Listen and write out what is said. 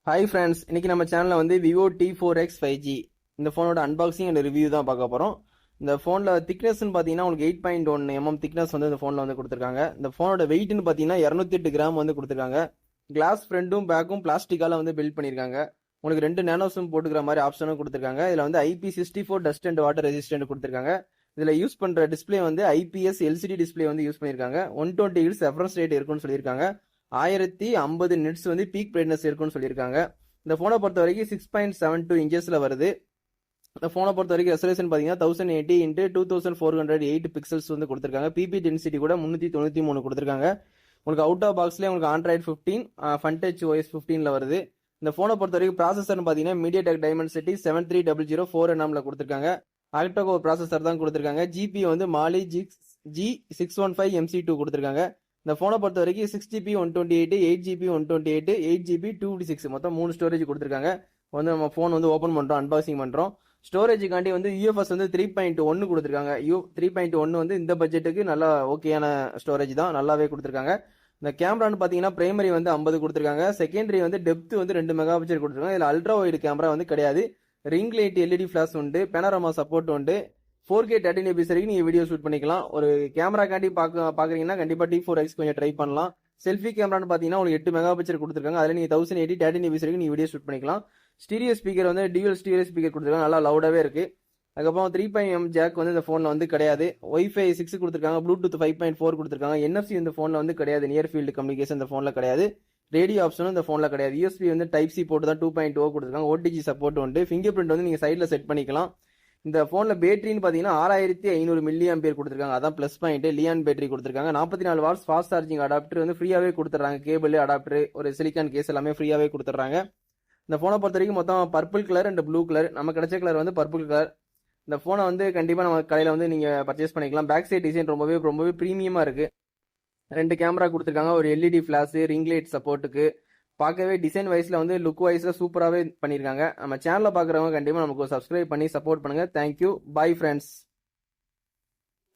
Hi friends, இன்னைக்கு நம்ம சேனல்ல வந்து விவோ T4X 5G இந்த ஃபோனோட அன்பாக்சிங் அண்ட் ரிவ்யூ தான் பார்க்க போறோம். இந்த ஃபோனில் திக்னஸ்ன்னு பார்த்தீங்கன்னா உங்களுக்கு 8.1 திக்னஸ் வந்து இந்த ஃபோனில் வந்து கொடுத்துருக்காங்க. இந்த ஃபோனோட வெயிட்னு பார்த்தீங்கன்னா 208 கிராம் வந்து கொடுத்துருக்காங்க. கிளாஸ் ஃப்ரண்ட்டும் பேக்கும் பிளாஸ்டிக்கால வந்து பில்ட் பண்ணியிருக்காங்க. உங்களுக்கு 2 நேனோ சிம் போட்டுக்கிற மாதிரி ஆப்ஷனும் கொடுத்துருக்காங்க. இதில் வந்து IP64 dust and water resistant கொடுத்துருக்காங்க. இதில் யூஸ் பண்ணுற டிஸ்பிளே வந்து IPS LCD டிஸ்பிளே வந்து யூஸ் பண்ணியிருக்காங்க. 120 ஹெர்ட்ஸ் ரெஃபரன்ஸ் ரேட் இருக்குன்னு சொல்லியிருக்காங்க. 1050 நிட்ஸ் வந்து பீக் பிரைட்னஸ் இருக்குன்னு சொல்லியிருக்காங்க. இந்த ஃபோனை பொறுத்த வரைக்கும் 6.72 இன்ச்சஸ்ல வருது. இந்த ஃபோனை பொறுத்த வரைக்கும் ரெசல்யூஷன் பார்த்தீங்கன்னா 1080 x 2408 பிக்சல்ஸ் வந்து கொடுத்துருக்காங்க. பிபி டென்சிட்டி கூட 393 கொடுத்துருக்காங்க. உங்களுக்கு அவுட் ஆஃப் பாக்ஸ்லேயே உங்களுக்கு ஆண்ட்ராய்டு 15 ஃபன்டச் OS 15ல வருது. இந்த ஃபோனை பொறுத்த வரைக்கும் ப்ராசஸர்னு பார்த்தீங்கன்னா MediaTek Dimensity 7300 4nm கொடுத்துருக்காங்க. ஆக்டோகோர் ப்ராசஸர் தான் கொடுத்துருக்காங்க. ஜிபி வந்து மாலி G615 MC2 கொடுத்துருக்காங்க. இந்த ஃபோனை பொறுத்த வரைக்கும் 6GB 128 8GB 128 8GB 256 மொத்தம் 3 ஸ்டோரேஜ் கொடுத்துருக்காங்க. வந்து நம்ம ஃபோன் வந்து ஓப்பன் பண்ணுறோம், அன்பாக்சிங் பண்ணுறோம். ஸ்டோரேஜுக்காண்டி வந்து UFS வந்து 3.1 கொடுத்துருக்காங்க. 3.1 வந்து இந்த பட்ஜெட்டுக்கு நல்லா ஓகேயான ஸ்டோரேஜ் தான், நல்லாவே கொடுத்துருக்காங்க. இந்த கேமரான்னு பார்த்தீங்கன்னா பிரைமரி வந்து 50 கொடுத்துருக்காங்க. செகண்டரி வந்து டெப்த் வந்து 2 மெகா பிக்சல் கொடுத்துருக்காங்க. இதில் அல்ட்ரா வைடு கேமரா வந்து கிடையாது. ரிங் லைட் LED ஃபிளாஷ் உண்டு, பேனராமா சப்போர்ட் உண்டு. 4K 13 FPS வரைக்கும் நீங்கள் வீடியோ ஷூட் பண்ணிக்கலாம். ஒரு கேமராக்காண்டி பார்க்குறீங்கன்னா கண்டிப்பாக T4X கொஞ்சம் ட்ரை பண்ணலாம். செல்ஃபி கேமரான்னு பார்த்தீங்கன்னா உங்களுக்கு 8 மெகா பிக்சல் கொடுத்துருக்காங்க. அதில் நீங்கள் 1080 13 FPS வரைக்கும் நீங்கள் வீடியோ ஷூட் பண்ணிக்கலாம். ஸ்டீரியோ ஸ்பீக்கர் வந்து டியூவல் ஸ்டீரியோ ஸ்பீக்கர் கொடுத்துருக்காங்க, நல்லா லவுடாகவே இருக்குது. அதுக்கப்புறம் 3.0 ஜாக் வந்து இந்த ஃபோனில் வந்து கிடையாது. Wi-Fi 6 கொடுத்துருக்காங்க, ப்ளூடூத் 5.4 கொடுத்துருக்காங்க. NFC இந்த ஃபோனில் வந்து கிடையாது, நியர் ஃபீல்டு கம்யூனிகேஷன் இந்த ஃபோனில் கிடையாது. ரேடியோ ஆப்ஷனும் இந்த ஃபோனில் கிடையாது. USB வந்து Type-C போட்டு தான் 2.0 கொடுத்துருக்காங்க. OTG சப்போர்ட் உண்டு. ஃபிங்கர் பிரிண்ட் வந்து நீங்கள் சைடில் செட் பண்ணிக்கலாம். இந்த ஃபோனில் பேட்டரின்னு பார்த்தீங்கன்னா 6500 mAh கொடுத்துருக்காங்க, அதான் ப்ளஸ் பாயிண்ட். லியான் பேட்டரி கொடுத்துருக்காங்க. 44 வாட்ஸ் ஃபாஸ்ட் சார்ஜிங் அடாப்டர் வந்து ஃப்ரீயாகவே கொடுத்துட்றாங்க. கேபிள் அடாப்டர், ஒரு சிலிக்கான் கேஸ் எல்லாமே ஃப்ரீயாகவே கொடுத்துட்றாங்க. இந்த ஃபோனை பொறுத்த வரைக்கும் மொத்தம் purple colour and blue colour. நம்ம கிடைச்ச கலர் வந்து பர்பிள் கலர். இந்த ஃபோனை வந்து கண்டிப்பாக நம்ம கடையில் வந்து நீங்கள் பர்ச்சேஸ் பண்ணிக்கலாம். பேக் சைட் டிசைன் ரொம்பவே ப்ரீமியமாக இருக்குது. 2 கேமரா கொடுத்துருக்காங்க, ஒரு LED ஃபிளாஷ், ரிங் லைட் சப்போர்ட்டுக்கு. பார்க்கவே டிசைன் வைஸ்ல வந்து லுக் வைஸ்ல சூப்பராகவே பண்ணியிருக்காங்க. நம்ம சேனலில் பார்க்குறவங்க கண்டிப்பாக நமக்கு சப்ஸ்கிரைப் பண்ணி சப்போர்ட் பண்ணுங்க. Thank you, bye friends.